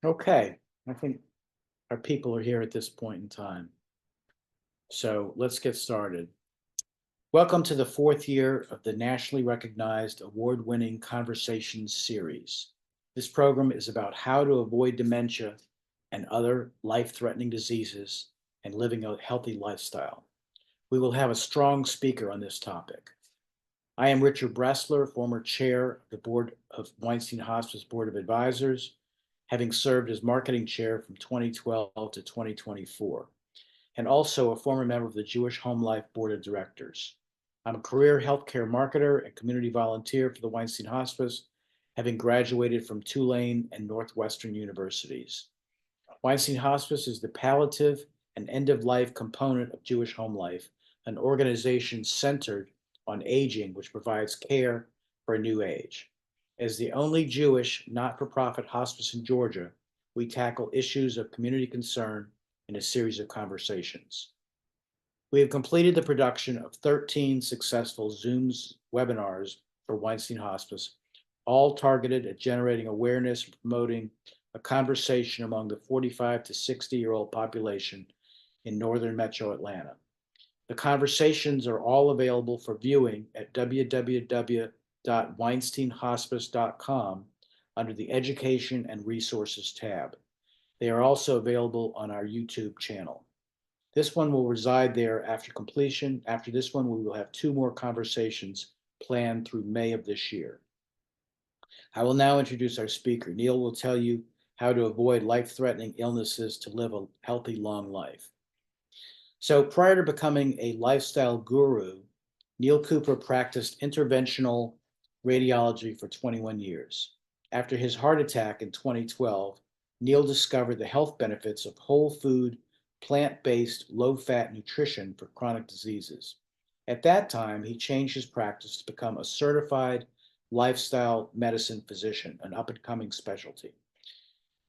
Okay, I think our people are here at this point in time. So let's get started. Welcome to the fourth year of the nationally recognized award-winning Conversations series. This program is about how to avoid dementia and other life-threatening diseases and living a healthy lifestyle. We will have a strong speaker on this topic. I am Richard Bressler, former chair of the board of Weinstein Hospice Board of Advisors, having served as marketing chair from 2012 to 2024, and also a former member of the Jewish Home Life Board of Directors. I'm a career healthcare marketer and community volunteer for the Weinstein Hospice, having graduated from Tulane and Northwestern universities. Weinstein Hospice is the palliative and end-of-life component of Jewish Home Life, an organization centered on aging, which provides care for a new age. As the only Jewish not-for-profit hospice in Georgia, we tackle issues of community concern in a series of conversations. We have completed the production of 13 successful Zoom webinars for Weinstein Hospice, all targeted at generating awareness and promoting a conversation among the 45 to 60-year-old population in northern metro Atlanta. The conversations are all available for viewing at www.weinsteinhospice.com under the Education and Resources tab. They are also available on our YouTube channel. This one will reside there after completion. After this one, we will have 2 more conversations planned through May of this year. I will now introduce our speaker. Neil will tell you how to avoid life-threatening illnesses to live a healthy, long life. So prior to becoming a lifestyle guru, Neil Cooper practiced interventional radiology for 21 years. After his heart attack in 2012, Neil discovered the health benefits of whole food, plant-based, low-fat nutrition for chronic diseases. At that time, he changed his practice to become a certified lifestyle medicine physician, an up-and-coming specialty.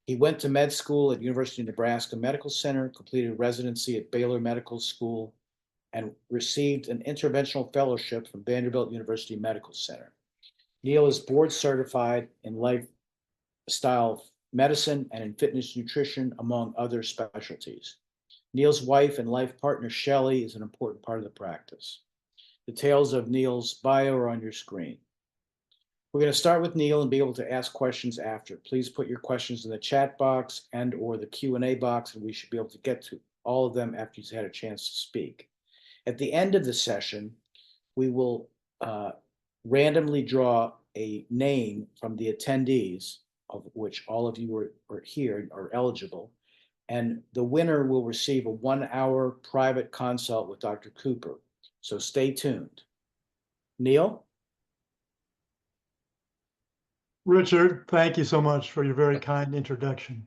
He went to med school at University of Nebraska Medical Center, completed residency at Baylor Medical School, and received an interventional fellowship from Vanderbilt University Medical Center. Neil is board certified in lifestyle medicine and in fitness nutrition, among other specialties. Neil's wife and life partner, Shelley, is an important part of the practice. Details of Neil's bio are on your screen. We're going to start with Neil and be able to ask questions after. Please put your questions in the chat box and or the Q&A box, and we should be able to get to all of them after you've had a chance to speak. At the end of the session, we will randomly draw a name from the attendees, of which all of you are here, are eligible, and the winner will receive a 1-hour private consult with Dr. Cooper. So stay tuned. Neil? Richard, thank you so much for your very kind introduction.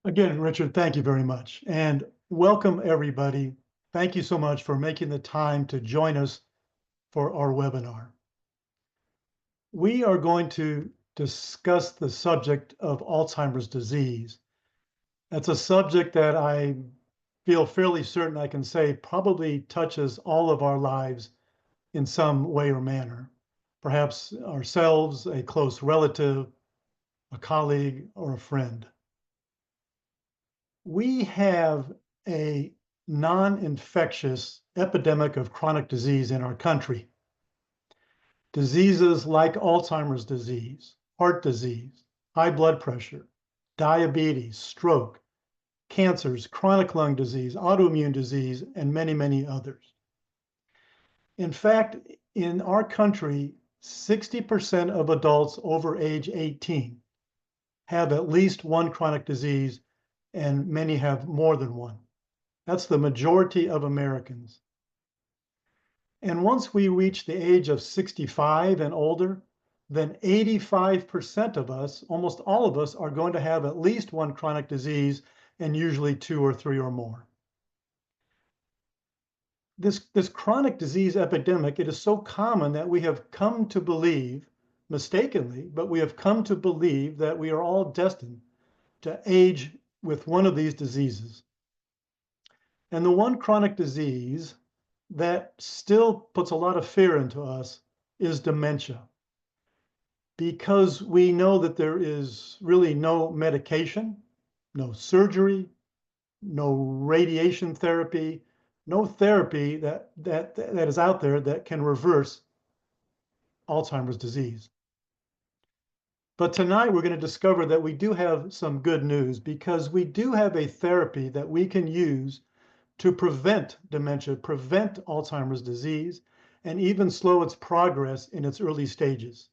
Again, Richard, thank you very much. And welcome, everybody. Thank you so much for making the time to join us for our webinar. We are going to discuss the subject of Alzheimer's disease. That's a subject that I feel fairly certain I can say probably touches all of our lives in some way or manner. Perhaps ourselves, a close relative, a colleague, or a friend. We have a non-infectious epidemic of chronic disease in our country. Diseases like Alzheimer's disease, heart disease, high blood pressure, diabetes, stroke, cancers, chronic lung disease, autoimmune disease, and many, many others. In fact, in our country, 60% of adults over age 18 have at least one chronic disease, and many have more than one. That's the majority of Americans. And once we reach the age of 65 and older, then 85% of us, almost all of us, are going to have at least one chronic disease, and usually two or three or more. This chronic disease epidemic, it is so common that we have come to believe, mistakenly, but we have come to believe that we are all destined to age with one of these diseases. And the one chronic disease that still puts a lot of fear into us is dementia. Because we know that there is really no medication, no surgery, no radiation therapy, no therapy that is out there that can reverse Alzheimer's disease. But tonight we're going to discover that we do have some good news, because we do have a therapy that we can use to prevent dementia, prevent Alzheimer's disease, and even slow its progress in its early stages.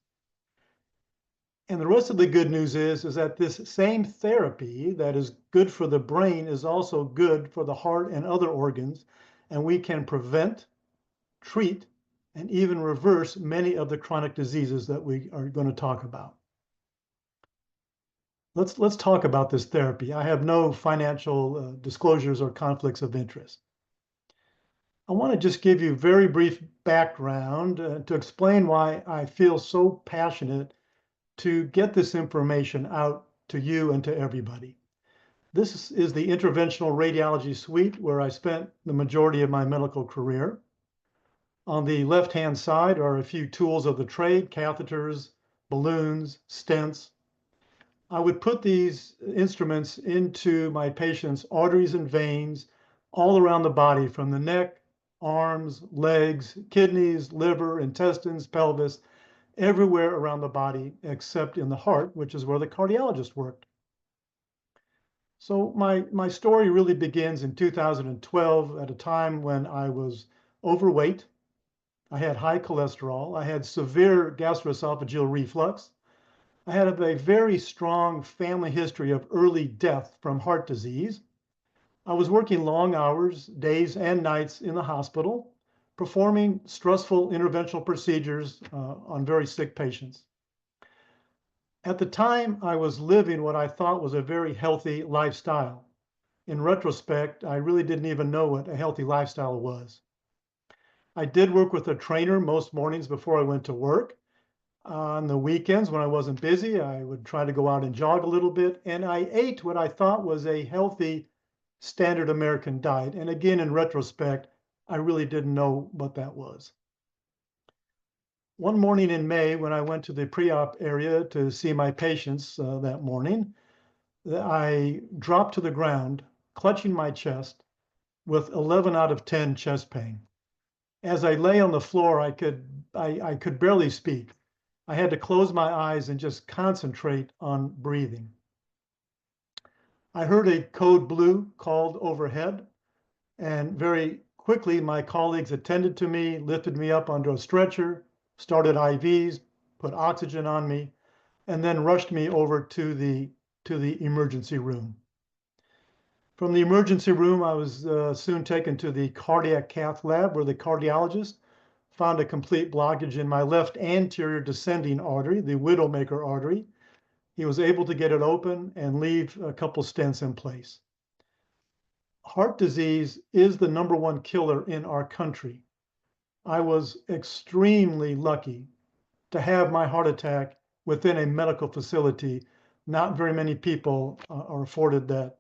And the rest of the good news is that this same therapy that is good for the brain is also good for the heart and other organs, and we can prevent, treat, and even reverse many of the chronic diseases that we are going to talk about. Let's talk about this therapy. I have no financial disclosures or conflicts of interest. I want to just give you very brief background to explain why I feel so passionate to get this information out to you and to everybody. This is the Interventional Radiology Suite, where I spent the majority of my medical career. On the left-hand side are a few tools of the trade: catheters, balloons, stents. I would put these instruments into my patients' arteries and veins all around the body, from the neck, arms, legs, kidneys, liver, intestines, pelvis, everywhere around the body except in the heart, which is where the cardiologist worked. So my story really begins in 2012, at a time when I was overweight. I had high cholesterol. I had severe gastroesophageal reflux. I had a very strong family history of early death from heart disease. I was working long hours, days and nights, in the hospital, performing stressful interventional procedures on very sick patients. At the time, I was living what I thought was a very healthy lifestyle. In retrospect, I really didn't even know what a healthy lifestyle was. I did work with a trainer most mornings before I went to work. On the weekends, when I wasn't busy, I would try to go out and jog a little bit, and I ate what I thought was a healthy standard American diet. And again, in retrospect, I really didn't know what that was. One morning in May, when I went to the pre-op area to see my patients that morning, I dropped to the ground, clutching my chest, with 11 out of 10 chest pain. As I lay on the floor, I could barely speak. I had to close my eyes and just concentrate on breathing. I heard a code blue called overhead, and very quickly my colleagues attended to me, lifted me up onto a stretcher, started IVs, put oxygen on me, and then rushed me over to the emergency room. From the emergency room, I was soon taken to the cardiac cath lab, where the cardiologist found a complete blockage in my left anterior descending artery, the widowmaker artery. He was able to get it open and leave a couple stents in place. Heart disease is the #1 killer in our country. I was extremely lucky to have my heart attack within a medical facility. Not very many people are afforded that.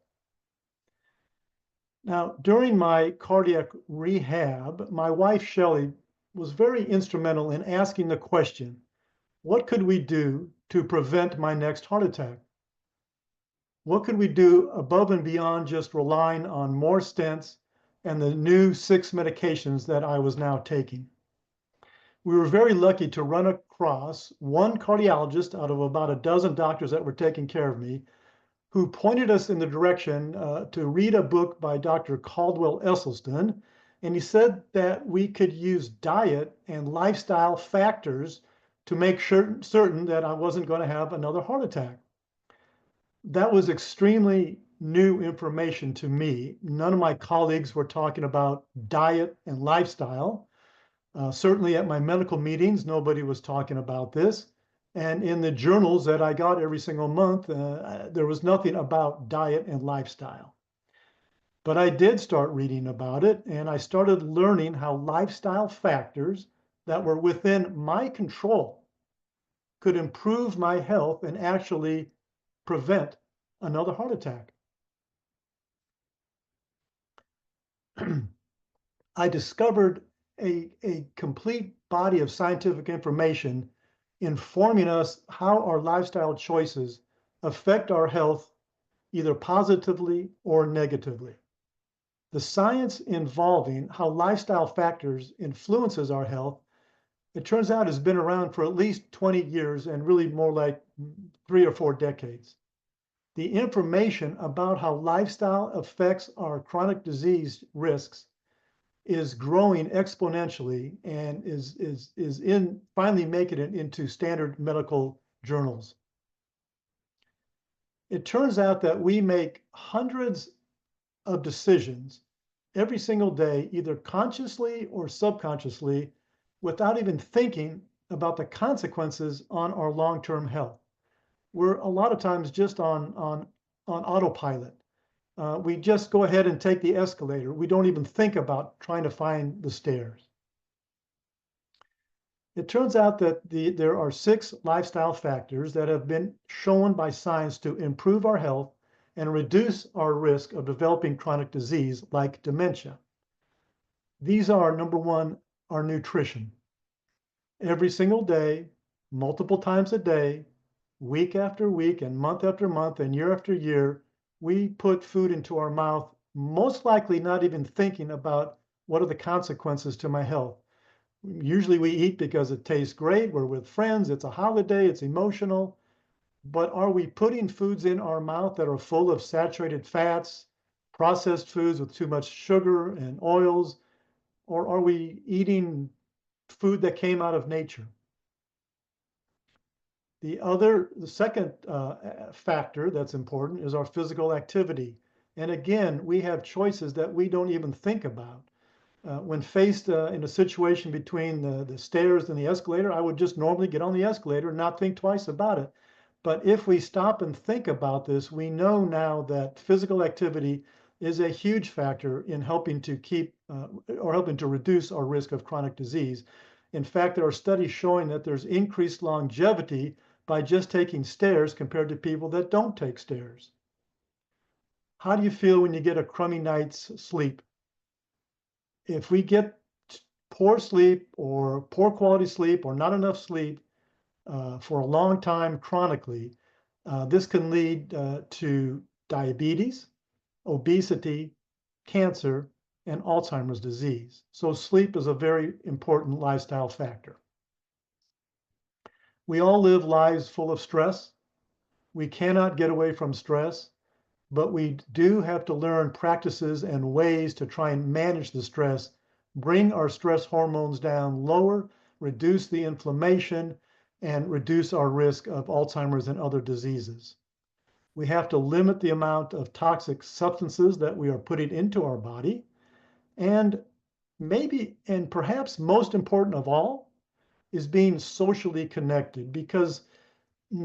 Now, during my cardiac rehab, my wife, Shelley, was very instrumental in asking the question, what could we do to prevent my next heart attack? What could we do above and beyond just relying on more stents and the new 6 medications that I was now taking? We were very lucky to run across one cardiologist out of about a dozen doctors that were taking care of me, who pointed us in the direction to read a book by Dr. Caldwell Esselstyn. And he said that we could use diet and lifestyle factors to make certain that I wasn't going to have another heart attack. That was extremely new information to me. None of my colleagues were talking about diet and lifestyle. Certainly at my medical meetings, nobody was talking about this. And in the journals that I got every single month, there was nothing about diet and lifestyle. But I did start reading about it, and I started learning how lifestyle factors that were within my control could improve my health and actually prevent another heart attack. I discovered a complete body of scientific information informing us how our lifestyle choices affect our health either positively or negatively. The science involving how lifestyle factors influences our health, it turns out has been around for at least 20 years and really more like 3 or 4 decades. The information about how lifestyle affects our chronic disease risks is growing exponentially and is in finally making it into standard medical journals. It turns out that we make hundreds of decisions every single day, either consciously or subconsciously, without even thinking about the consequences on our long-term health. We're a lot of times just on autopilot. We just go ahead and take the escalator. We don't even think about trying to find the stairs. It turns out that there are 6 lifestyle factors that have been shown by science to improve our health and reduce our risk of developing chronic disease like dementia. These are, number 1, our nutrition. Every single day, multiple times a day, week after week and month after month and year after year, we put food into our mouth, most likely not even thinking about what are the consequences to my health. Usually we eat because it tastes great, we're with friends, it's a holiday, it's emotional. But are we putting foods in our mouth that are full of saturated fats, processed foods with too much sugar and oils, or are we eating food that came out of nature? The second factor that's important is our physical activity. And again, we have choices that we don't even think about. When faced in a situation between the stairs and the escalator, I would just normally get on the escalator and not think twice about it. But if we stop and think about this, we know now that physical activity is a huge factor in helping to keep or helping to reduce our risk of chronic disease. In fact, there are studies showing that there's increased longevity by just taking stairs compared to people that don't take stairs. How do you feel when you get a crummy night's sleep? If we get poor sleep or poor quality sleep or not enough sleep for a long time chronically, this can lead to diabetes, obesity, cancer, and Alzheimer's disease. So sleep is a very important lifestyle factor. We all live lives full of stress. We cannot get away from stress, but we do have to learn practices and ways to try and manage the stress, bring our stress hormones down lower, reduce the inflammation, and reduce our risk of Alzheimer's and other diseases. We have to limit the amount of toxic substances that we are putting into our body. And maybe, and perhaps most important of all, is being socially connected, because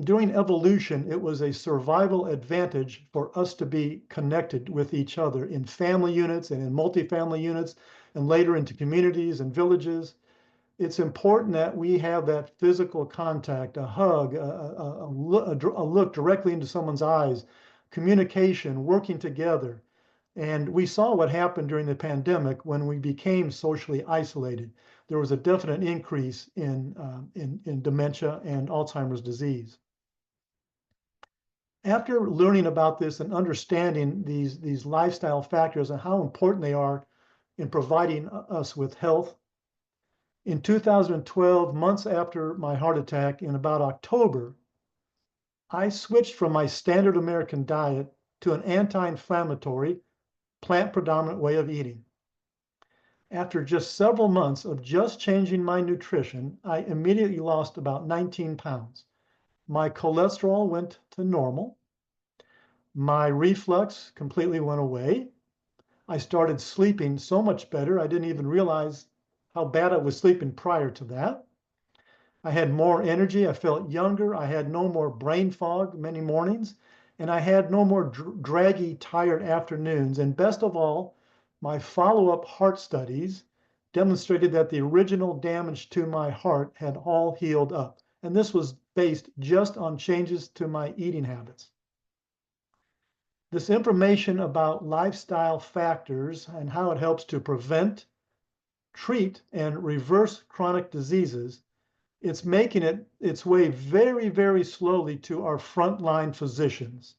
during evolution, it was a survival advantage for us to be connected with each other in family units and in multifamily units, and later into communities and villages. It's important that we have that physical contact, a hug, a look directly into someone's eyes, communication, working together. And we saw what happened during the pandemic when we became socially isolated. There was a definite increase in dementia and Alzheimer's disease. After learning about this and understanding these lifestyle factors and how important they are in providing us with health, in 2012, months after my heart attack, in about October, I switched from my standard American diet to an anti-inflammatory, plant-predominant way of eating. After just several months of just changing my nutrition, I immediately lost about 19 pounds. My cholesterol went to normal. My reflux completely went away. I started sleeping so much better, I didn't even realize how bad I was sleeping prior to that. I had more energy. I felt younger. I had no more brain fog many mornings, and I had no more draggy, tired afternoons. And best of all, my follow-up heart studies demonstrated that the original damage to my heart had all healed up. And this was based just on changes to my eating habits. This information about lifestyle factors and how it helps to prevent, treat, and reverse chronic diseases, it's making its way very, very slowly to our frontline physicians.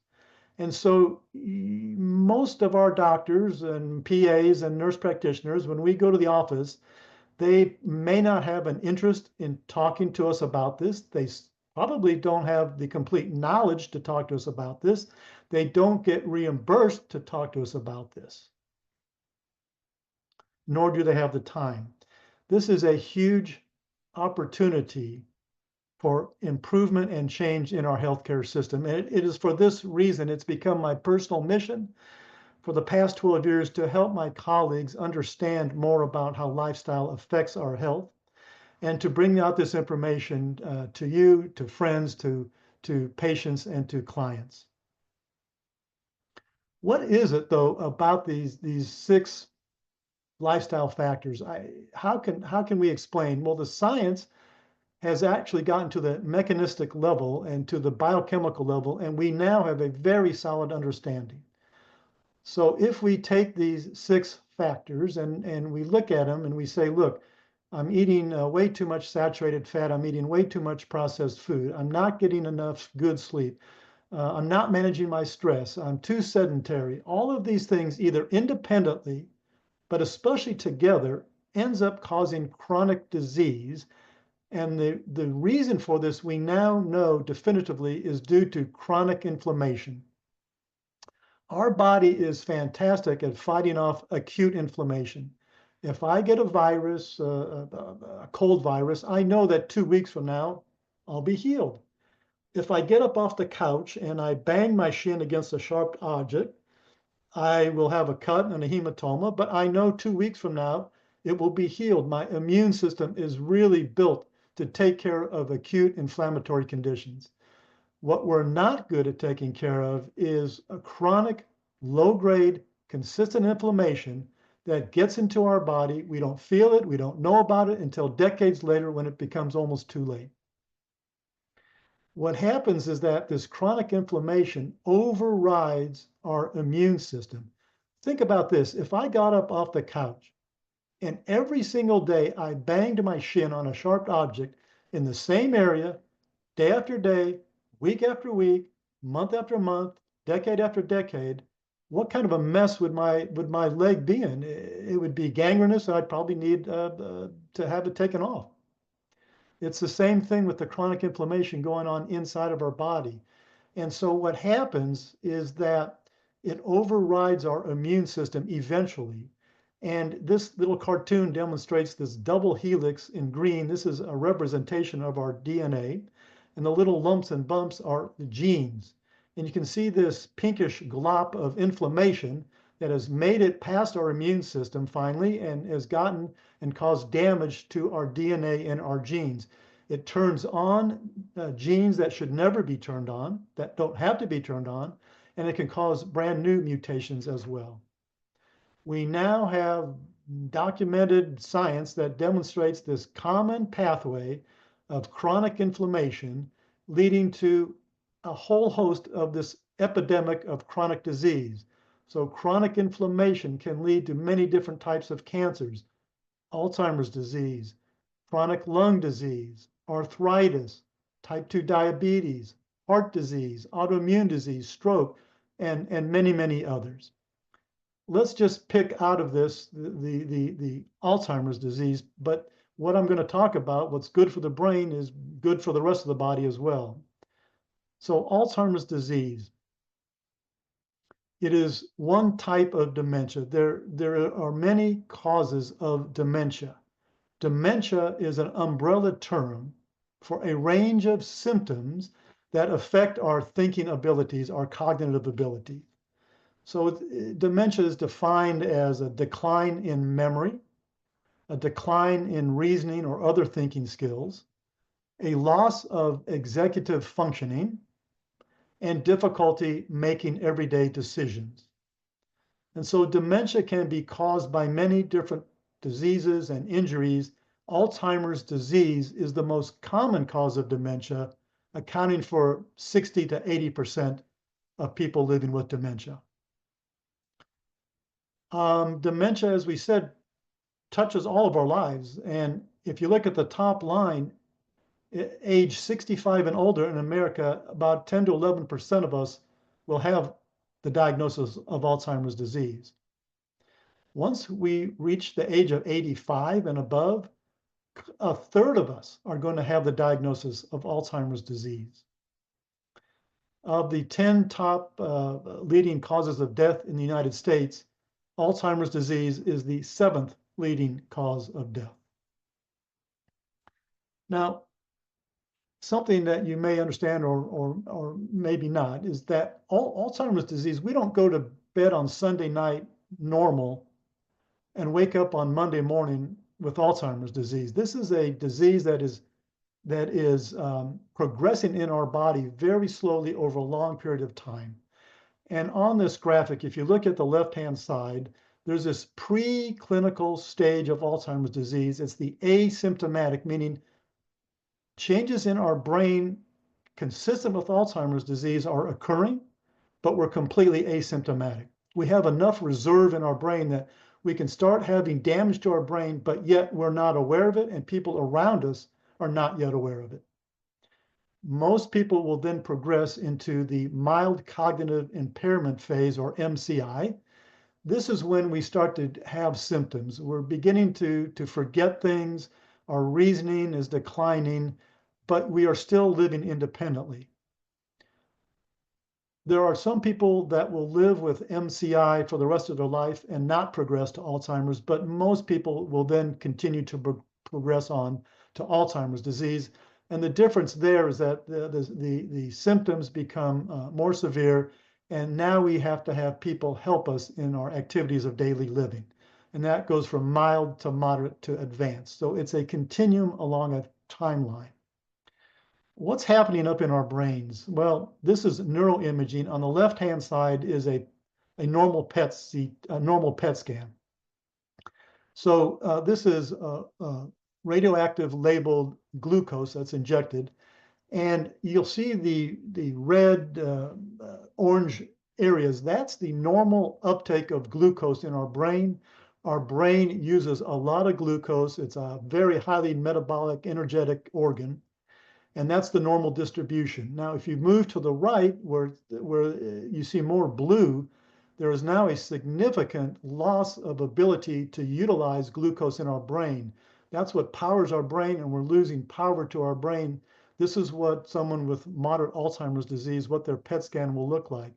And so most of our doctors and PAs and nurse practitioners, when we go to the office, they may not have an interest in talking to us about this. They probably don't have the complete knowledge to talk to us about this. They don't get reimbursed to talk to us about this, nor do they have the time. This is a huge opportunity for improvement and change in our healthcare system. And it is for this reason it's become my personal mission for the past 12 years to help my colleagues understand more about how lifestyle affects our health and to bring out this information to you, to friends, to patients, and to clients. What is it, though, about these 6 lifestyle factors? How can we explain? Well, the science has actually gotten to the mechanistic level and to the biochemical level, and we now have a very solid understanding. So if we take these 6 factors and we look at them and we say, look, I'm eating way too much saturated fat, I'm eating way too much processed food, I'm not getting enough good sleep, I'm not managing my stress, I'm too sedentary. All of these things, either independently, but especially together, ends up causing chronic disease. And the reason for this, we now know definitively, is due to chronic inflammation. Our body is fantastic at fighting off acute inflammation. If I get a virus, a cold virus, I know that 2 weeks from now, I'll be healed. If I get up off the couch and I bang my shin against a sharp object, I will have a cut and a hematoma, but I know 2 weeks from now, it will be healed. My immune system is really built to take care of acute inflammatory conditions. What we're not good at taking care of is a chronic, low-grade, consistent inflammation that gets into our body. We don't feel it, we don't know about it until decades later when it becomes almost too late. What happens is that this chronic inflammation overrides our immune system. Think about this. If I got up off the couch and every single day I banged my shin on a sharp object in the same area, day after day, week after week, month after month, decade after decade, what kind of a mess would my leg be in? It would be gangrenous. I'd probably need to have it taken off. It's the same thing with the chronic inflammation going on inside of our body. And so what happens is that it overrides our immune system eventually. And this little cartoon demonstrates this double helix in green. This is a representation of our DNA. And the little lumps and bumps are the genes. And you can see this pinkish glop of inflammation that has made it past our immune system finally and has gotten and caused damage to our DNA and our genes. It turns on genes that should never be turned on, that don't have to be turned on, and it can cause brand new mutations as well. We now have documented science that demonstrates this common pathway of chronic inflammation leading to a whole host of this epidemic of chronic disease. So chronic inflammation can lead to many different types of cancers, Alzheimer's disease, chronic lung disease, arthritis, type 2 diabetes, heart disease, autoimmune disease, stroke, and many, many others. Let's just pick out of this the Alzheimer's disease, but what I'm going to talk about, what's good for the brain, is good for the rest of the body as well. So Alzheimer's disease, it is one type of dementia. There are many causes of dementia. Dementia is an umbrella term for a range of symptoms that affect our thinking abilities, our cognitive ability. So dementia is defined as a decline in memory, a decline in reasoning or other thinking skills, a loss of executive functioning, and difficulty making everyday decisions. And so dementia can be caused by many different diseases and injuries. Alzheimer's disease is the most common cause of dementia, accounting for 60 to 80% of people living with dementia. Dementia, as we said, touches all of our lives. And if you look at the top line, age 65 and older in America, about 10 to 11% of us will have the diagnosis of Alzheimer's disease. Once we reach the age of 85 and above, a third of us are going to have the diagnosis of Alzheimer's disease. Of the 10 top leading causes of death in the United States, Alzheimer's disease is the 7th leading cause of death. Now, something that you may understand or maybe not is that Alzheimer's disease, we don't go to bed on Sunday night normal and wake up on Monday morning with Alzheimer's disease. This is a disease that is progressing in our body very slowly over a long period of time. And on this graphic, if you look at the left-hand side, there's this preclinical stage of Alzheimer's disease. It's the asymptomatic, meaning changes in our brain consistent with Alzheimer's disease are occurring, but we're completely asymptomatic. We have enough reserve in our brain that we can start having damage to our brain, but yet we're not aware of it, and people around us are not yet aware of it. Most people will then progress into the mild cognitive impairment phase, or MCI. This is when we start to have symptoms. We're beginning to forget things. Our reasoning is declining, but we are still living independently. There are some people that will live with MCI for the rest of their life and not progress to Alzheimer's, but most people will then continue to progress on to Alzheimer's disease. And the difference there is that the symptoms become more severe, and now we have to have people help us in our activities of daily living. And that goes from mild to moderate to advanced. So it's a continuum along a timeline. What's happening up in our brains? Well, this is neuroimaging. On the left-hand side is a normal PET scan. So this is radioactive labeled glucose that's injected, and you'll see the red, orange areas. That's the normal uptake of glucose in our brain. Our brain uses a lot of glucose. It's a very highly metabolic, energetic organ, and that's the normal distribution. Now, if you move to the right, where you see more blue, there is now a significant loss of ability to utilize glucose in our brain. That's what powers our brain, and we're losing power to our brain. This is what someone with moderate Alzheimer's disease, what their PET scan will look like.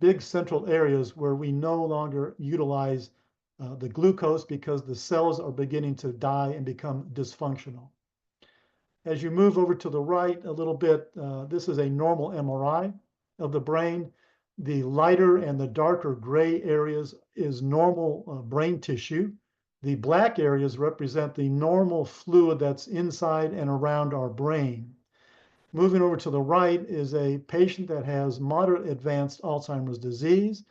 Big central areas where we no longer utilize the glucose because the cells are beginning to die and become dysfunctional. As you move over to the right a little bit, this is a normal MRI of the brain. The lighter and the darker gray areas is normal brain tissue. The black areas represent the normal fluid that's inside and around our brain. Moving over to the right is a patient that has moderate advanced Alzheimer's disease.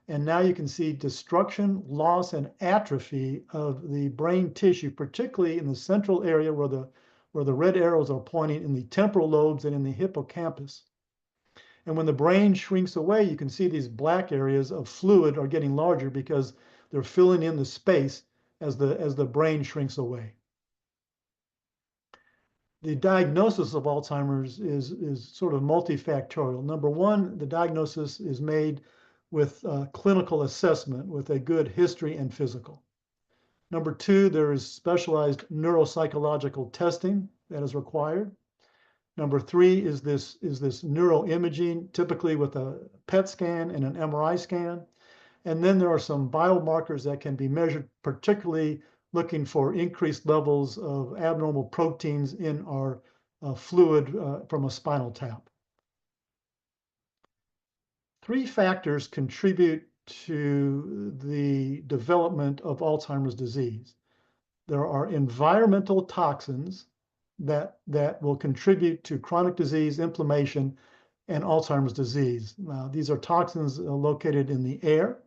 And now you can see destruction, loss, and atrophy of the brain tissue, particularly in the central area where the red arrows are pointing, in the temporal lobes and in the hippocampus. And when the brain shrinks away, you can see these black areas of fluid are getting larger because they're filling in the space as the brain shrinks away. The diagnosis of Alzheimer's is sort of multifactorial. Number one, the diagnosis is made with clinical assessment with a good history and physical. Number two, there is specialized neuropsychological testing that is required. Number three is this neuroimaging, typically with a PET scan and an MRI scan. And then there are some biomarkers that can be measured, particularly looking for increased levels of abnormal proteins in our fluid from a spinal tap. Three factors contribute to the development of Alzheimer's disease. There are environmental toxins that will contribute to chronic disease, inflammation, and Alzheimer's disease. These are toxins located in the air,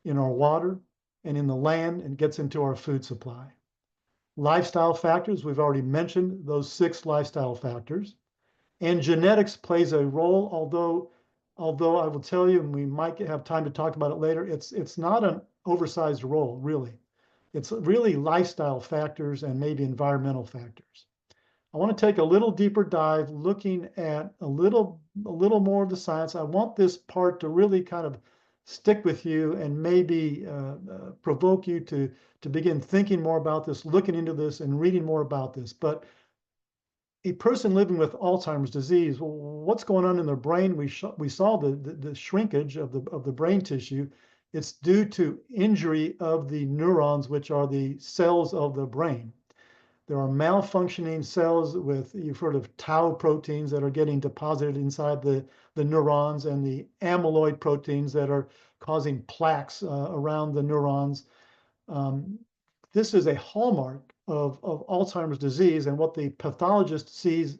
in our water, and in the land, and gets into our food supply. Lifestyle factors, we've already mentioned those 6 lifestyle factors. And genetics plays a role, although I will tell you, and we might have time to talk about it later, it's not an oversized role, really. It's really lifestyle factors and maybe environmental factors. I want to take a little deeper dive, looking at a little more of the science. I want this part to really kind of stick with you and maybe provoke you to begin thinking more about this, looking into this, and reading more about this. But a person living with Alzheimer's disease, what's going on in their brain? We saw the shrinkage of the brain tissue. It's due to injury of the neurons, which are the cells of the brain. There are malfunctioning cells with, you've heard of tau proteins that are getting deposited inside the neurons, and the amyloid proteins that are causing plaques around the neurons. This is a hallmark of Alzheimer's disease and what the pathologist sees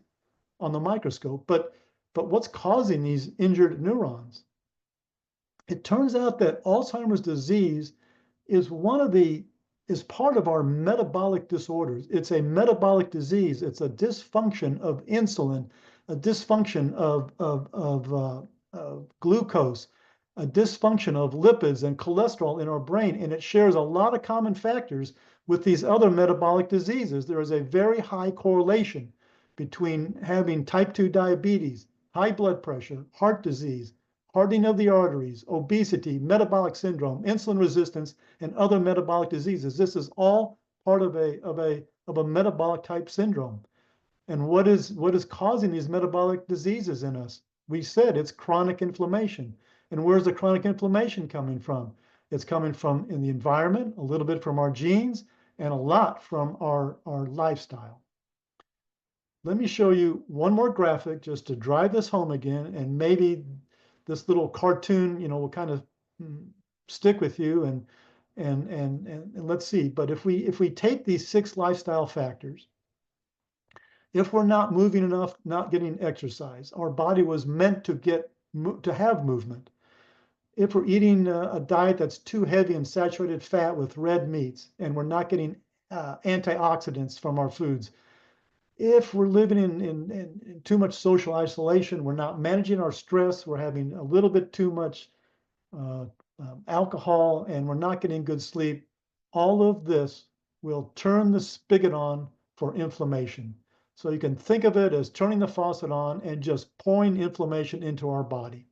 on the microscope. But what's causing these injured neurons? It turns out that Alzheimer's disease is part of our metabolic disorders. It's a metabolic disease. It's a dysfunction of insulin, a dysfunction of glucose, a dysfunction of lipids and cholesterol in our brain, and it shares a lot of common factors with these other metabolic diseases. There is a very high correlation between having type 2 diabetes, high blood pressure, heart disease, hardening of the arteries, obesity, metabolic syndrome, insulin resistance, and other metabolic diseases. This is all part of a metabolic type syndrome. And what is causing these metabolic diseases in us? We said it's chronic inflammation. And where's the chronic inflammation coming from? It's coming from in the environment, a little bit from our genes, and a lot from our lifestyle. Let me show you one more graphic just to drive this home again, and maybe this little cartoon, will kind of stick with you, and let's see. But if we take these 6 lifestyle factors, if we're not moving enough, not getting exercise, our body was meant to have movement. If we're eating a diet that's too heavy in saturated fat with red meats, and we're not getting antioxidants from our foods, if we're living in too much social isolation, we're not managing our stress, we're having a little bit too much alcohol, and we're not getting good sleep, all of this will turn the spigot on for inflammation. So you can think of it as turning the faucet on and just pouring inflammation into our body.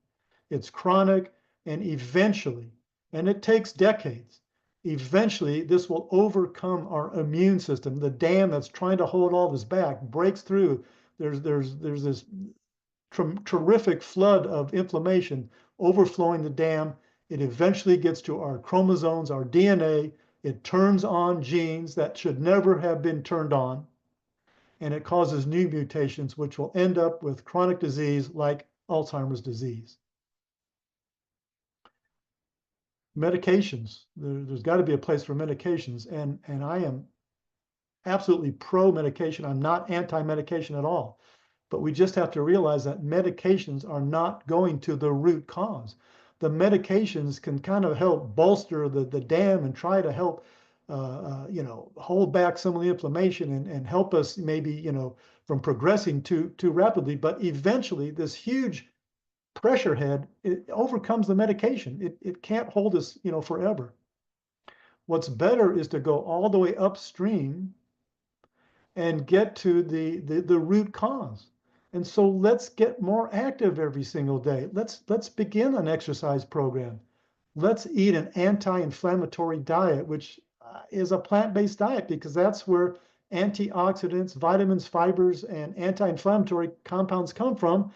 It's chronic, and eventually, and it takes decades, eventually this will overcome our immune system. The dam that's trying to hold all this back breaks through. There's this terrific flood of inflammation overflowing the dam. It eventually gets to our chromosomes, our DNA. It turns on genes that should never have been turned on, and it causes new mutations, which will end up with chronic disease like Alzheimer's disease. Medications, there's got to be a place for medications, and I am absolutely pro-medication. I'm not anti-medication at all, but we just have to realize that medications are not going to the root cause. The medications can kind of help bolster the dam and try to help hold back some of the inflammation and help us maybe from progressing too rapidly. But eventually this huge pressure head, it overcomes the medication. It can't hold us, forever. What's better is to go all the way upstream and get to the root cause. And so let's get more active every single day. Let's begin an exercise program. Let's eat an anti-inflammatory diet, which is a plant-based diet, because that's where antioxidants, vitamins, fibers, and anti-inflammatory compounds come from.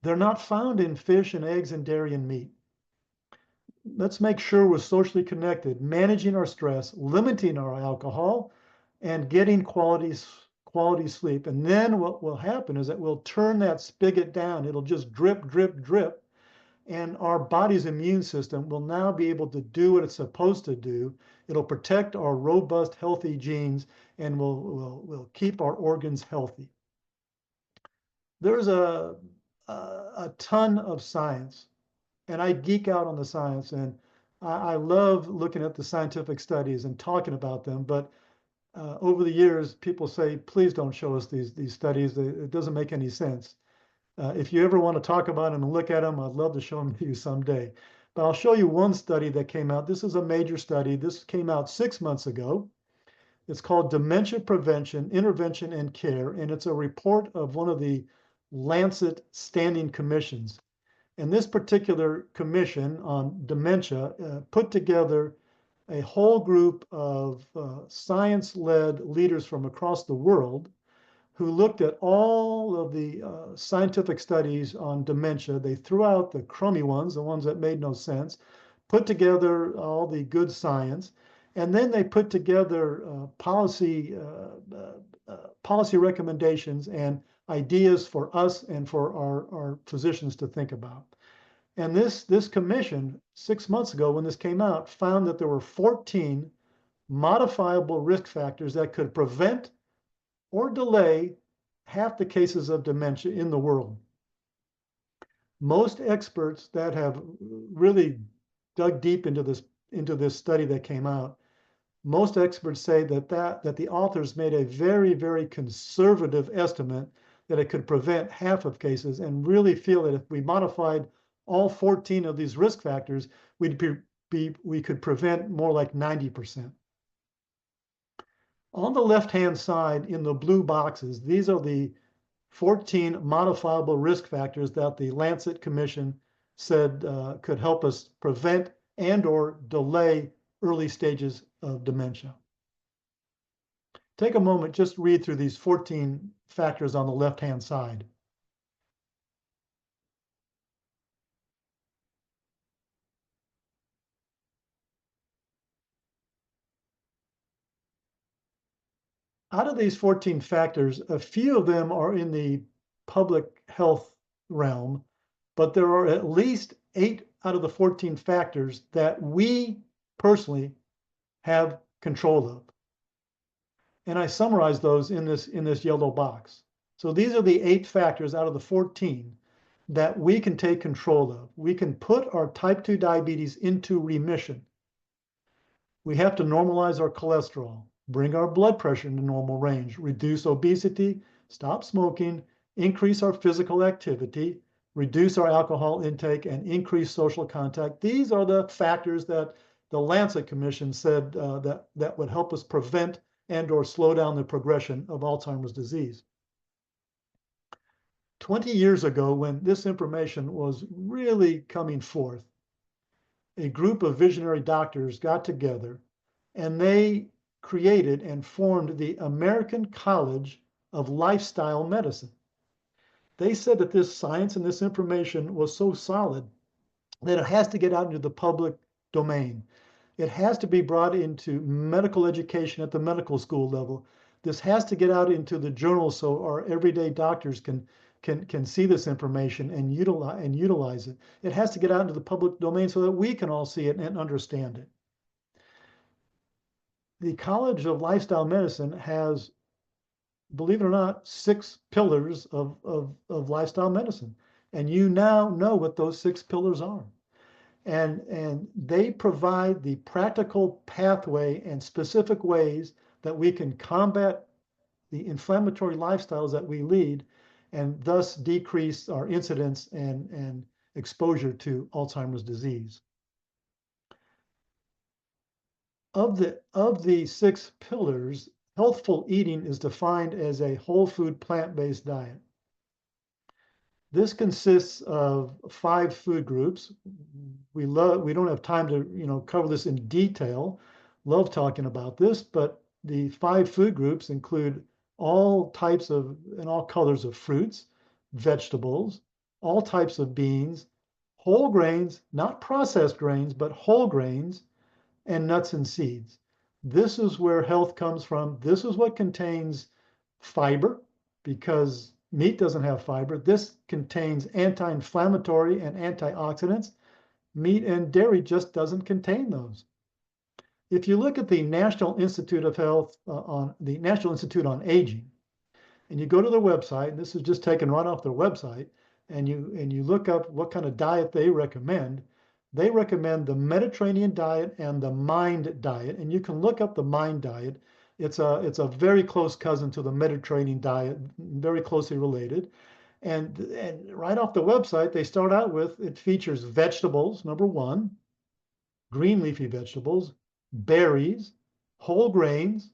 They're not found in fish and eggs and dairy and meat. Let's make sure we're socially connected, managing our stress, limiting our alcohol, and getting quality sleep. And then what will happen is that we'll turn that spigot down. It'll just drip, drip, drip. And our body's immune system will now be able to do what it's supposed to do. It'll protect our robust, healthy genes, and will keep our organs healthy. There's a ton of science, and I geek out on the science, and I love looking at the scientific studies and talking about them. But over the years, people say, please don't show us these studies. It doesn't make any sense. If you ever want to talk about them and look at them, I'd love to show them to you someday. But I'll show you one study that came out. This is a major study. This came out 6 months ago. It's called Dementia Prevention, Intervention, and Care, and it's a report of one of the Lancet standing commissions. And this particular commission on dementia put together a whole group of science-led leaders from across the world who looked at all of the scientific studies on dementia. They threw out the crummy ones, the ones that made no sense, put together all the good science, and then they put together policy recommendations and ideas for us and for our physicians to think about. And this commission, 6 months ago when this came out, found that there were 14 modifiable risk factors that could prevent or delay half the cases of dementia in the world. Most experts that have really dug deep into this study that came out, most experts say that the authors made a very, very conservative estimate that it could prevent half of cases, and really feel that if we modified all 14 of these risk factors, we could prevent more like 90%. On the left-hand side in the blue boxes, these are the 14 modifiable risk factors that the Lancet Commission said could help us prevent and or delay early stages of dementia. Take a moment, just read through these 14 factors on the left-hand side. Out of these 14 factors, a few of them are in the public health realm, but there are at least 8 out of the 14 factors that we personally have control of. And I summarize those in this yellow box. So these are the 8 factors out of the 14 that we can take control of. We can put our type 2 diabetes into remission. We have to normalize our cholesterol, bring our blood pressure into normal range, reduce obesity, stop smoking, increase our physical activity, reduce our alcohol intake, and increase social contact. These are the factors that the Lancet Commission said that would help us prevent and or slow down the progression of Alzheimer's disease. 20 years ago, when this information was really coming forth, a group of visionary doctors got together and they created and formed the American College of Lifestyle Medicine. They said that this science and this information was so solid that it has to get out into the public domain. It has to be brought into medical education at the medical school level. This has to get out into the journals so our everyday doctors can see this information and utilize it. It has to get out into the public domain so that we can all see it and understand it. The College of Lifestyle Medicine has, believe it or not, 6 pillars of lifestyle medicine. And you now know what those 6 pillars are. And they provide the practical pathway and specific ways that we can combat the inflammatory lifestyles that we lead, and thus decrease our incidence and exposure to Alzheimer's disease. Of the 6 pillars, healthful eating is defined as a whole food plant-based diet. This consists of 5 food groups. We don't have time to cover this in detail. Love talking about this, but the 5 food groups include all types of and all colors of fruits, vegetables, all types of beans, whole grains, not processed grains, but whole grains, and nuts and seeds. This is where health comes from. This is what contains fiber, because meat doesn't have fiber. This contains anti-inflammatory and antioxidants. Meat and dairy just doesn't contain those. If you look at the National Institute of Health, on the National Institute on Aging, and you go to their website, and this is just taken right off their website, and you look up what kind of diet they recommend. They recommend the Mediterranean diet and the MIND diet, and you can look up the MIND diet. It's a very close cousin to the Mediterranean diet, very closely related. And right off the website, they start out with it features vegetables, number one, green leafy vegetables, berries, whole grains,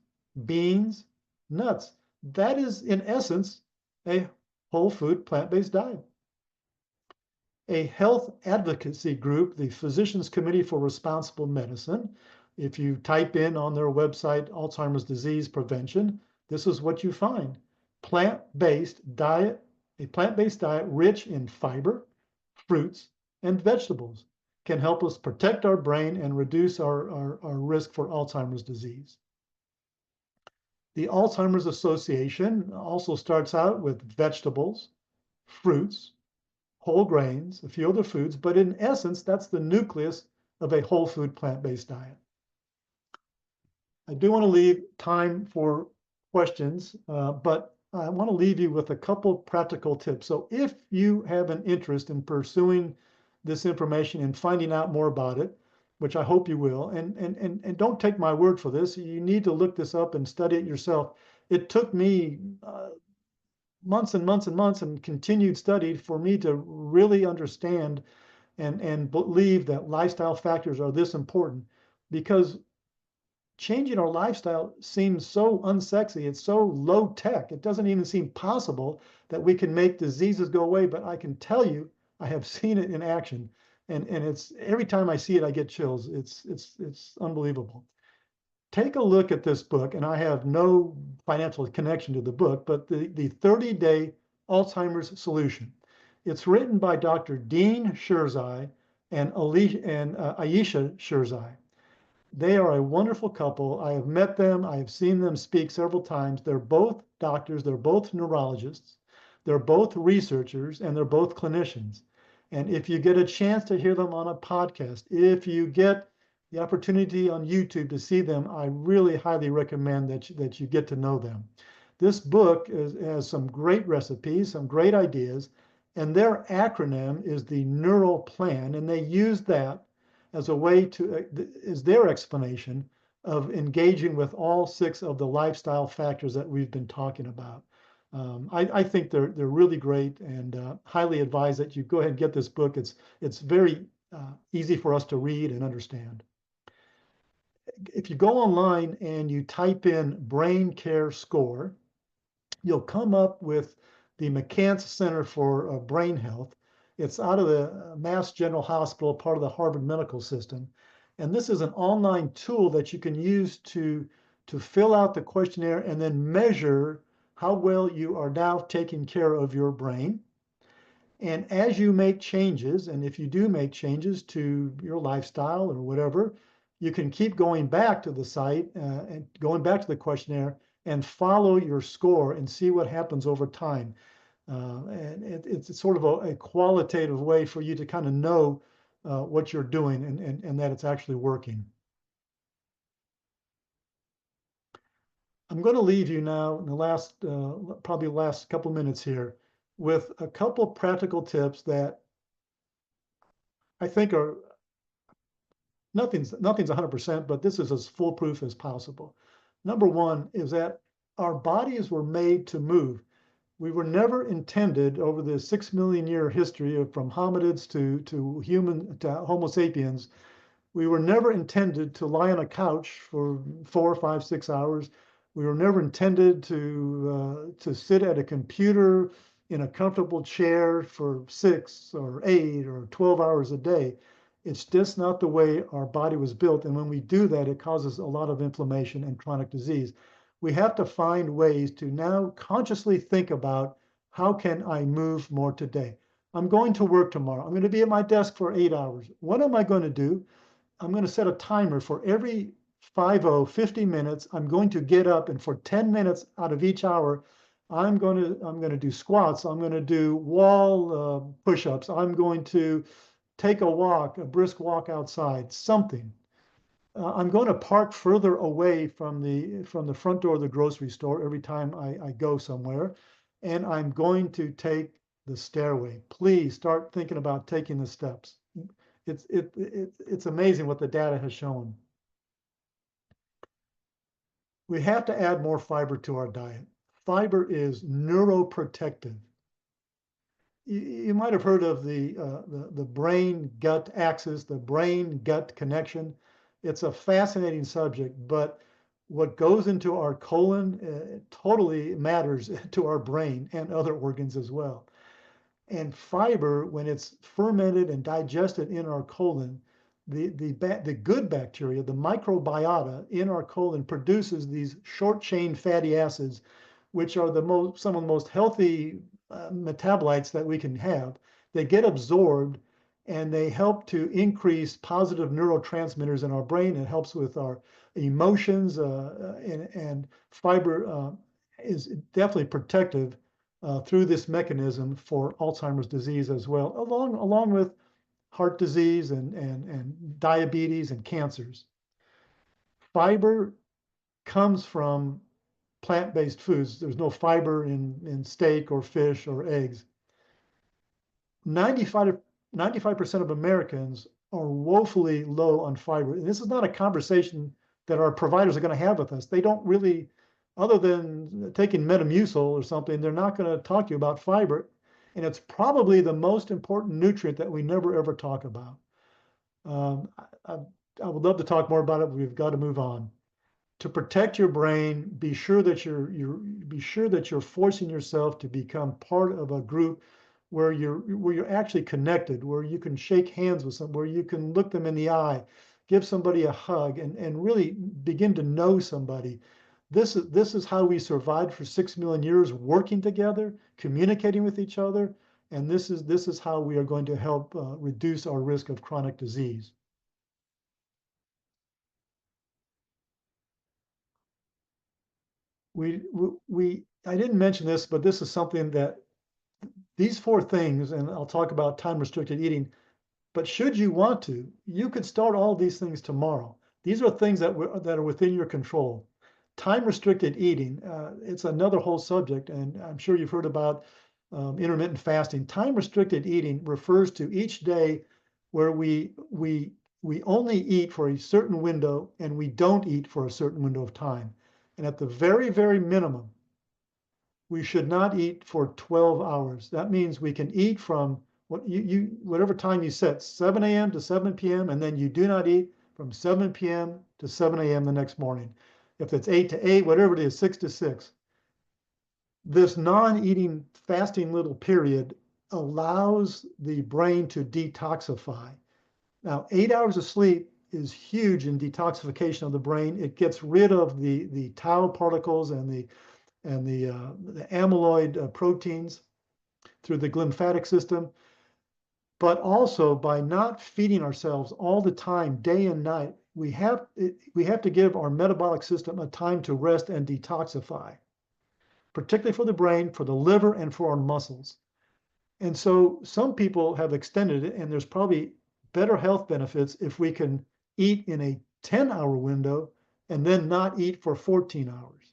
beans, nuts. That is, in essence, a whole food plant-based diet. A health advocacy group, the Physicians Committee for Responsible Medicine, if you type in on their website Alzheimer's disease prevention, this is what you find. Plant-based diet, a plant-based diet rich in fiber, fruits, and vegetables can help us protect our brain and reduce our risk for Alzheimer's disease. The Alzheimer's Association also starts out with vegetables, fruits, whole grains, a few other foods, but in essence, that's the nucleus of a whole food plant-based diet. I do want to leave time for questions, but I want to leave you with a couple practical tips. So if you have an interest in pursuing this information and finding out more about it, which I hope you will, and don't take my word for this, you need to look this up and study it yourself. It took me months and months and months and continued study for me to really understand and believe that lifestyle factors are this important, because changing our lifestyle seems so unsexy. It's so low tech. It doesn't even seem possible that we can make diseases go away. But I can tell you, I have seen it in action, and it's every time I see it, I get chills. It's unbelievable. Take a look at this book, and I have no financial connection to the book, but the 30-Day Alzheimer's Solution. It's written by Dr. Dean Sherzai and Ayesha Sherzai. They are a wonderful couple. I have met them. I have seen them speak several times. They're both doctors. They're both neurologists. They're both researchers, and they're both clinicians. And if you get a chance to hear them on a podcast, if you get the opportunity on YouTube to see them, I really highly recommend that you get to know them. This book has some great recipes, some great ideas, and their acronym is the Neural Plan, and they use that as a way to, is their explanation of engaging with all 6 of the lifestyle factors that we've been talking about. I think they're really great, and highly advise that you go ahead and get this book. It's very easy for us to read and understand. If you go online and you type in Brain Care Score, you'll come up with the McCants Center for Brain Health. It's out of the Mass General Hospital, part of the Harvard Medical System. And this is an online tool that you can use to fill out the questionnaire and then measure how well you are now taking care of your brain. And as you make changes, and if you do make changes to your lifestyle or whatever, you can keep going back to the site and going back to the questionnaire and follow your score and see what happens over time. And it's sort of a qualitative way for you to kind of know what you're doing and that it's actually working. I'm going to leave you now in the last, probably last couple minutes here with a couple practical tips that I think are, nothing's 100%, but this is as foolproof as possible. Number one is that our bodies were made to move. We were never intended over the 6 million year history of from hominids to Homo sapiens. We were never intended to lie on a couch for 4, 5, 6 hours. We were never intended to sit at a computer in a comfortable chair for 6 or 8 or 12 hours a day. It's just not the way our body was built. And when we do that, it causes a lot of inflammation and chronic disease. We have to find ways to now consciously think about, how can I move more today? I'm going to work tomorrow. I'm going to be at my desk for 8 hours. What am I going to do? I'm going to set a timer for every 50 minutes. I'm going to get up, and for 10 minutes out of each hour, I'm going to do squats. I'm going to do wall push-ups. I'm going to take a walk, a brisk walk outside, something. I'm going to park further away from the front door of the grocery store every time I go somewhere, and I'm going to take the stairway. Please start thinking about taking the steps. It's amazing what the data has shown. We have to add more fiber to our diet. Fiber is neuroprotective. You might have heard of the brain-gut axis, the brain-gut connection. It's a fascinating subject, but what goes into our colon totally matters to our brain and other organs as well. And fiber, when it's fermented and digested in our colon, the good bacteria, the microbiota in our colon produces these short chain fatty acids, which are some of the most healthy metabolites that we can have. They get absorbed and they help to increase positive neurotransmitters in our brain. It helps with our emotions, and fiber is definitely protective through this mechanism for Alzheimer's disease as well, along with heart disease and diabetes and cancers. Fiber comes from plant-based foods. There's no fiber in steak or fish or eggs. 95% of Americans are woefully low on fiber. And this is not a conversation that our providers are going to have with us. They don't really, other than taking Metamucil or something, they're not going to talk to you about fiber. And it's probably the most important nutrient that we never ever talk about. Um, I, I would love to talk more about it, but we've got to move on. To protect your brain, be sure that you're forcing yourself to become part of a group where you're actually connected, where you can shake hands with someone, where you can look them in the eye, give somebody a hug, and really begin to know somebody. This is how we survived for 6 million years, working together, communicating with each other, and this is how we are going to help reduce our risk of chronic disease. I didn't mention this, but this is something that these four things, and I'll talk about time restricted eating, but should you want to, you could start all these things tomorrow. These are things that are within your control. Time restricted eating, it's another whole subject, and I'm sure you've heard about intermittent fasting. Time restricted eating refers to each day where we only eat for a certain window and we don't eat for a certain window of time. And at the very, very minimum, we should not eat for 12 hours. That means we can eat from whatever time you set, 7 a.m. to 7 p.m., and then you do not eat from 7 p.m. to 7 a.m. the next morning. If it's 8 to 8, whatever it is, 6 to 6. This non-eating fasting little period allows the brain to detoxify. Now, 8 hours of sleep is huge in detoxification of the brain. It gets rid of the tau particles and the amyloid proteins through the glymphatic system. But also by not feeding ourselves all the time, day and night, we have to give our metabolic system a time to rest and detoxify, particularly for the brain, for the liver, and for our muscles. And so some people have extended it, and there's probably better health benefits if we can eat in a 10-hour window and then not eat for 14 hours.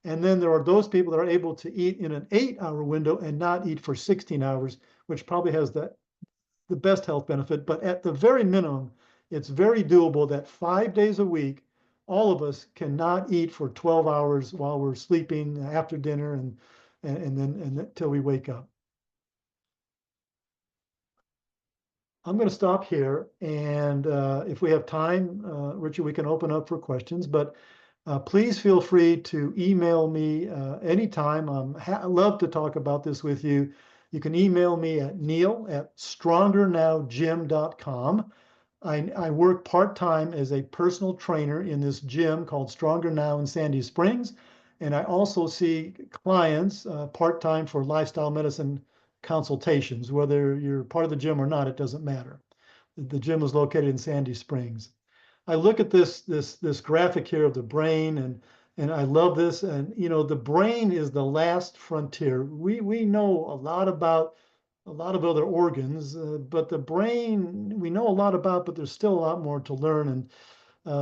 And then there are those people that are able to eat in an 8-hour window and not eat for 16 hours, which probably has the best health benefit. But at the very minimum, it's very doable that 5 days a week, all of us cannot eat for 12 hours while we're sleeping after dinner and then until we wake up. I'm going to stop here, and if we have time, Richard, we can open up for questions, but please feel free to email me anytime. I love to talk about this with you. You can email me at neil@strongernowgym.com. I work part-time as a personal trainer in this gym called Stronger Now in Sandy Springs, and I also see clients part-time for lifestyle medicine consultations. Whether you're part of the gym or not, it doesn't matter. The gym is located in Sandy Springs. I look at this graphic here of the brain, and I love this. And the brain is the last frontier. We know a lot about a lot of other organs, but the brain we know a lot about, but there's still a lot more to learn. And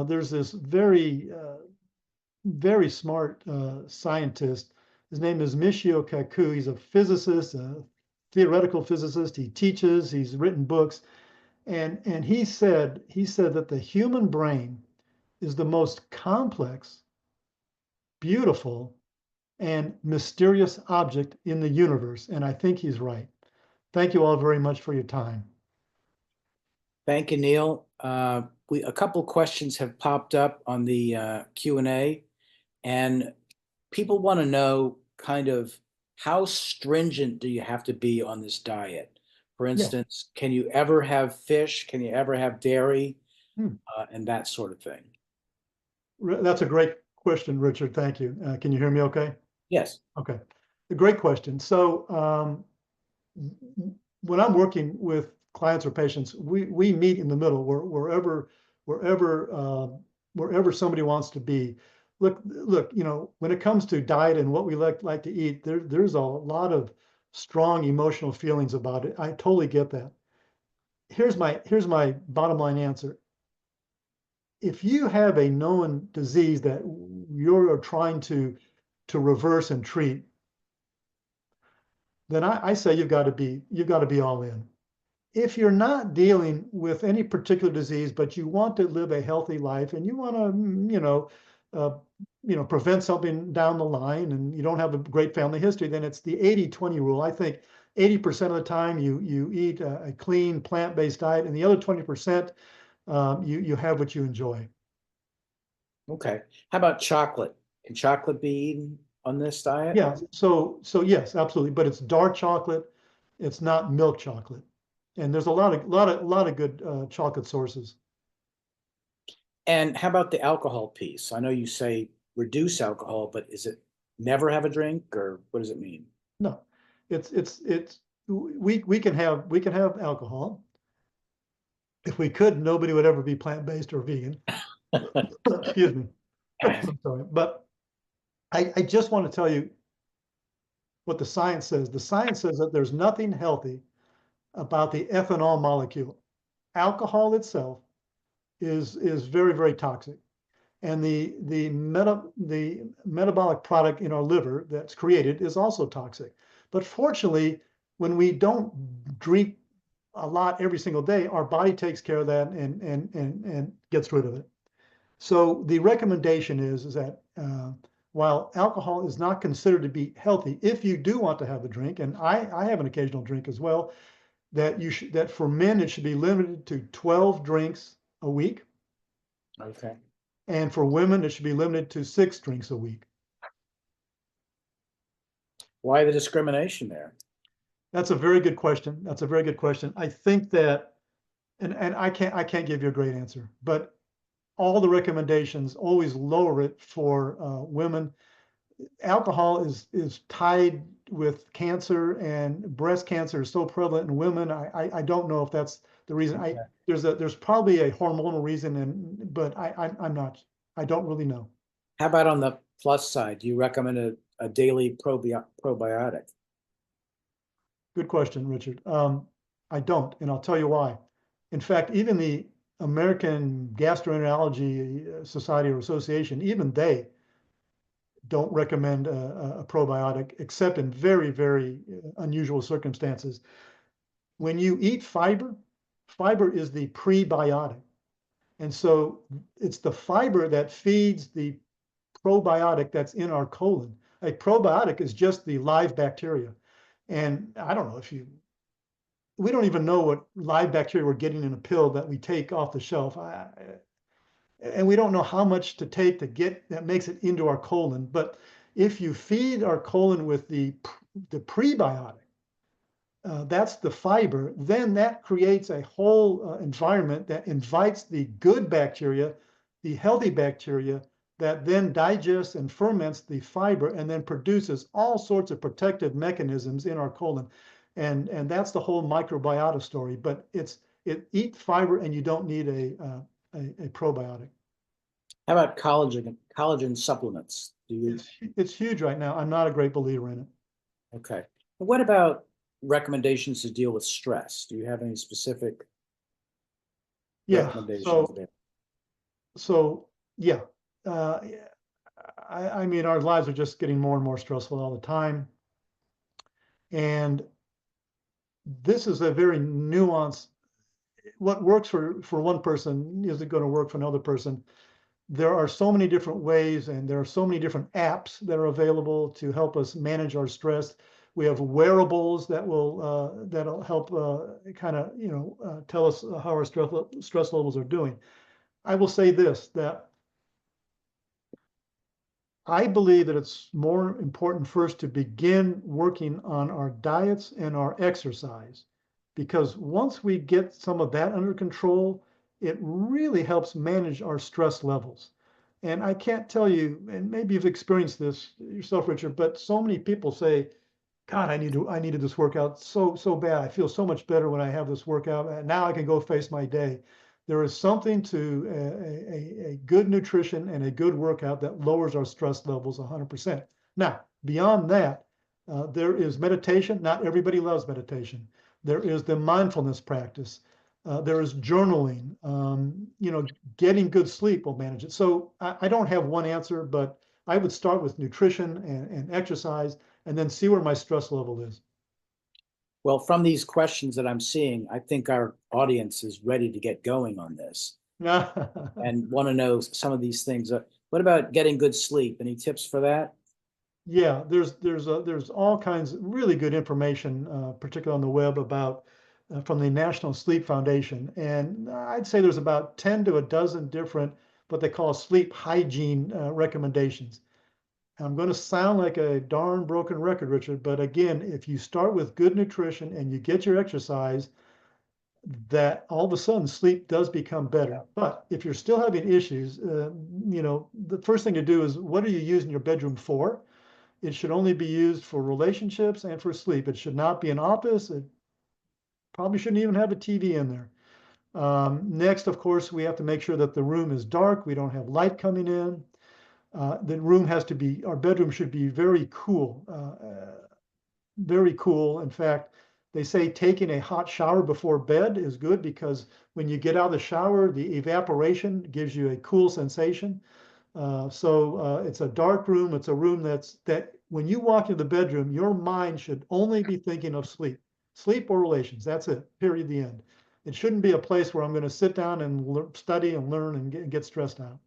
there's this very, very smart scientist. His name is Michio Kaku. He's a physicist, a theoretical physicist. He teaches, he's written books. And he said that the human brain is the most complex, beautiful, and mysterious object in the universe. And I think he's right. Thank you all very much for your time. Thank you, Neil. A couple questions have popped up on the Q&A, and people want to know kind of how stringent do you have to be on this diet? For instance, can you ever have fish? Can you ever have dairy? And that sort of thing. That's a great question, Richard. Thank you. Can you hear me okay? Yes. Okay. A great question. So when I'm working with clients or patients, we meet in the middle wherever somebody wants to be. Look, when it comes to diet and what we like to eat, there's a lot of strong emotional feelings about it. I totally get that. Here's my bottom line answer. If you have a known disease that you're trying to reverse and treat, then I say you've got to be all in. If you're not dealing with any particular disease, but you want to live a healthy life and you want to, prevent something down the line and you don't have a great family history, then it's the 80-20 rule. I think 80% of the time you eat a clean plant-based diet, and the other 20% you have what you enjoy. Okay. How about chocolate? Can chocolate be eaten on this diet? Yeah. So yes, absolutely. But it's dark chocolate. It's not milk chocolate. And there's a lot of good chocolate sources. And how about the alcohol piece? I know you say reduce alcohol, but is it never have a drink, or what does it mean? No, we can have alcohol. If we could, nobody would ever be plant-based or vegan. Excuse me. I'm sorry. But I just want to tell you what the science says. The science says that there's nothing healthy about the ethanol molecule. Alcohol itself is very, very toxic. And the metabolic product in our liver that's created is also toxic. But fortunately, when we don't drink a lot every single day, our body takes care of that and gets rid of it. So the recommendation is that while alcohol is not considered to be healthy, if you do want to have a drink, and I have an occasional drink as well, that for men it should be limited to 12 drinks a week. Okay. And for women, it should be limited to 6 drinks a week. Why the discrimination there? That's a very good question. That's a very good question. I think that, and I can't give you a great answer, but all the recommendations always lower it for women. Alcohol is tied with cancer, and breast cancer is so prevalent in women. I don't know if that's the reason. Okay. There's probably a hormonal reason, but I'm not. I don't really know. How about on the plus side? Do you recommend a daily probiotic? Good question, Richard. I don't, and I'll tell you why. In fact, even the American Gastroenterology Society or Association, even they don't recommend a probiotic except in very, very unusual circumstances. When you eat fiber, fiber is the prebiotic. And so it's the fiber that feeds the probiotic that's in our colon. A probiotic is just the live bacteria. And I don't know we don't even know what live bacteria we're getting in a pill that we take off the shelf. And we don't know how much to take to get that makes it into our colon. But if you feed our colon with the prebiotic, that's the fiber, then that creates a whole environment that invites the good bacteria, the healthy bacteria, that then digests and ferments the fiber and then produces all sorts of protective mechanisms in our colon. And that's the whole microbiota story. But eat fiber and you don't need a probiotic. How about collagen supplements? Do you? It's huge right now. I'm not a great believer in it. Okay. What about recommendations to deal with stress? Do you have any specific recommendations there? So yeah, uh, I mean, our lives are just getting more and more stressful all the time. And this is a very nuanced, what works for one person isn't going to work for another person. There are so many different ways, and there are so many different apps that are available to help us manage our stress. We have wearables that that'll help kind of tell us how our stress levels are doing. I will say this, that I believe that it's more important first to begin working on our diets and our exercise, because once we get some of that under control, it really helps manage our stress levels. And I can't tell you, and maybe you've experienced this yourself, Richard, but so many people say, God, I needed this workout so bad. I feel so much better when I have this workout. And now I can go face my day. There is something to a good nutrition and a good workout that lowers our stress levels 100%. Now, beyond that, there is meditation. Not everybody loves meditation. There is the mindfulness practice. There is journaling. Getting good sleep will manage it. So I don't have one answer, but I would start with nutrition and exercise, and then see where my stress level is. Well, from these questions that I'm seeing, I think our audience is ready to get going on this and want to know some of these things. What about getting good sleep? Any tips for that? Yeah, there's all kinds of really good information, particularly on the web, about from the National Sleep Foundation, and I'd say there's about 10 to a dozen different what they call sleep hygiene recommendations. I'm going to sound like a darn broken record, Richard, but again, if you start with good nutrition and you get your exercise, that all of a sudden sleep does become better. But if you're still having issues, the first thing to do is, what are you using your bedroom for? It should only be used for relationships and for sleep. It should not be an office. It probably shouldn't even have a TV in there. Next, of course, we have to make sure that the room is dark. We don't have light coming in. The room has to be, our bedroom should be very cool, very cool. In fact, they say taking a hot shower before bed is good, because when you get out of the shower, the evaporation gives you a cool sensation. So it's a dark room. It's a room that when you walk into the bedroom, your mind should only be thinking of sleep or relations. That's it, period, the end. It shouldn't be a place where I'm going to sit down and study and learn and get stressed out.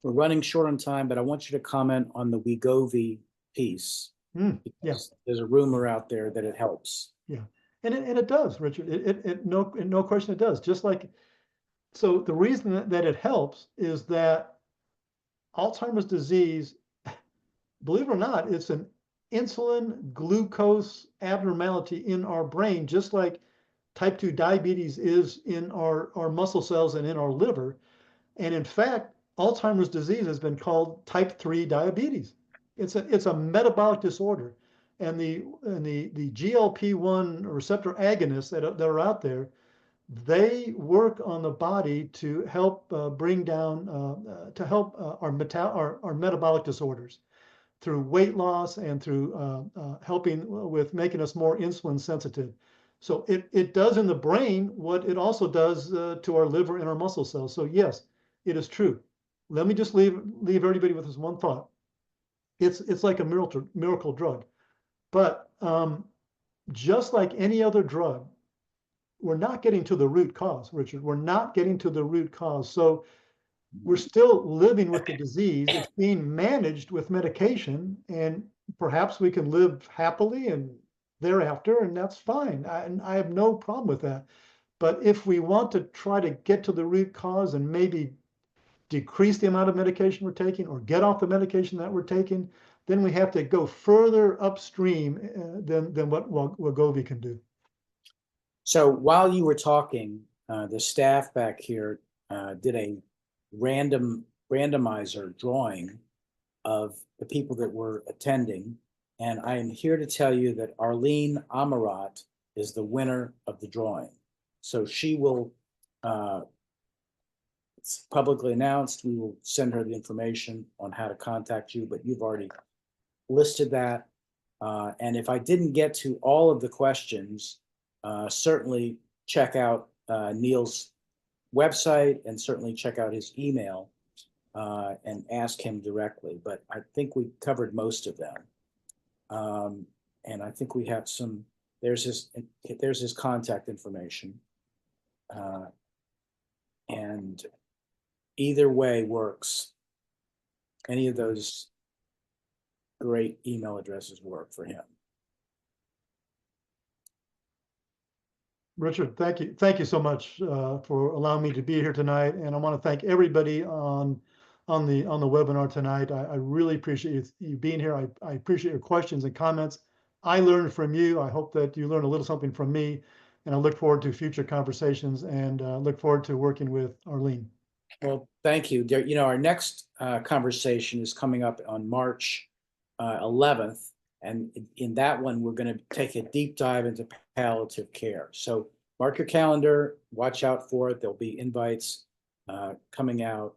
We're running short on time, but I want you to comment on the Wegovy piece, Yeah, because there's a rumor out there that it helps. yeah. And it does, Richard. No question it does. Just like, so the reason that it helps is that Alzheimer's disease, believe it or not, it's an insulin glucose abnormality in our brain, just like type 2 diabetes is in our muscle cells and in our liver. And in fact, Alzheimer's disease has been called type 3 diabetes. It's a metabolic disorder. And the GLP-1 receptor agonists that are out there, they work on the body to help bring down, to help our metabolic disorders through weight loss and through helping with making us more insulin sensitive. So it does in the brain what it also does to our liver and our muscle cells. So yes, it is true. Let me just leave everybody with this one thought. It's like a miracle drug, but just like any other drug, we're not getting to the root cause, Richard. We're not getting to the root cause. So we're still living with the disease. It's being managed with medication, and perhaps we can live happily and thereafter, and that's fine. I have no problem with that. But if we want to try to get to the root cause and maybe decrease the amount of medication we're taking or get off the medication that we're taking, then we have to go further upstream than what Wegovy can do. So while you were talking, the staff back here did a randomizer drawing of the people that were attending. And I am here to tell you that Arlene Amarat is the winner of the drawing. So she will, it's publicly announced. We will send her the information on how to contact you, but you've already listed that. And if I didn't get to all of the questions, certainly check out Neil's website and certainly check out his email and ask him directly. But I think we covered most of them. And I think we have some, there's his contact information. And either way works. Any of those great email addresses work for him. Richard, thank you. Thank you so much for allowing me to be here tonight. And I want to thank everybody on the webinar tonight. I really appreciate you being here. I appreciate your questions and comments. I learned from you. I hope that you learned a little something from me. And I look forward to future conversations and look forward to working with Arlene. Well, thank you. You know, our next conversation is coming up on March 11th. And in that one, we're going to take a deep dive into palliative care. So mark your calendar, watch out for it. There'll be invites coming out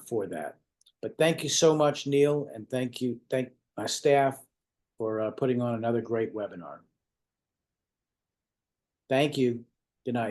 for that. But thank you so much, Neil, and thank my staff for putting on another great webinar. Thank you. Good night.